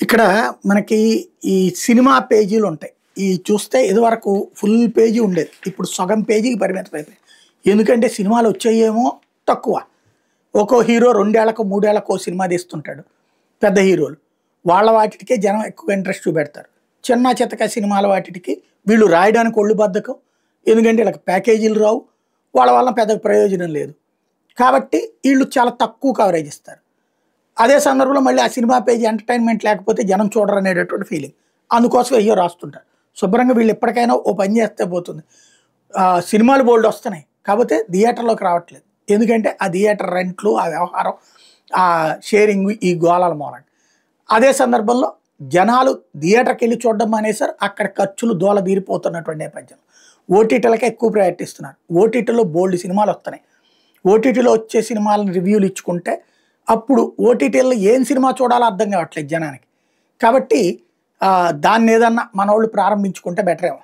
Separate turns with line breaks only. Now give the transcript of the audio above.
ఇక్కడ మనకి ఈ సినిమా పేజీలు ఉంటాయి. ఈ చూస్తే ఇదివరకు ఫుల్ పేజీ ఉండేది. ఇప్పుడు సగం పేజీకి పరిమితం అయిపోయింది. ఎందుకంటే సినిమాలు వచ్చేయేమో తక్కువ. ఒక్కో హీరో 2 ఏళ్లకు 3 ఏళ్లకో సినిమా తీస్తుంటాడు. పెద్ద హీరోలు. వాళ్ళ వాటికే జనం ఎక్కువ ఇంట్రెస్ట్ చూపెడతారు. చిన్న చితక సినిమాల వాటికి వీళ్ళు రాయడానికి ఒళ్ళు బద్ధకం. ఎందుకంటే వీళ్ళకి ప్యాకేజీలు రావు. వాళ్ళ వల్ల పెద్ద ప్రయోజనం లేదు. కాబట్టి వీళ్ళు చాలా తక్కువ కవరేజ్ ఇస్తారు. అదే సందర్భంలో మళ్ళీ ఆ సినిమా పేజీ ఎంటర్టైన్మెంట్ లేకపోతే జనం చూడరు అనేటటువంటి ఫీలింగ్. అందుకోసం అయ్యో రాస్తుంటారు. శుభ్రంగా వీళ్ళు ఎప్పటికైనా ఓ పని చేస్తే పోతుంది. సినిమాలు బోల్డ్ వస్తున్నాయి. కాకపోతే థియేటర్లోకి రావట్లేదు. ఎందుకంటే ఆ థియేటర్ రెంట్లు, ఆ వ్యవహారం, ఆ షేరింగ్, ఈ గోళాల మూలంగా. అదే సందర్భంలో జనాలు థియేటర్కి వెళ్ళి చూడడం మానేశారు. అక్కడ ఖర్చులు దోల తీరిపోతున్నటువంటి నేపథ్యంలో ఓటీటీలకే ఎక్కువ ప్రయారిటీ ఇస్తున్నారు. ఓటీటీలో బోల్డ్ సినిమాలు వస్తున్నాయి. ఓటీటీలో వచ్చే సినిమాలను రివ్యూలు ఇచ్చుకుంటే అప్పుడు ఓటీటీలో ఏం సినిమా చూడాలో అర్థం కావట్లేదు జనానికి. కాబట్టి దాన్ని ఏదన్నా మనోళ్ళు ప్రారంభించుకుంటే బెటర్ ఏమో.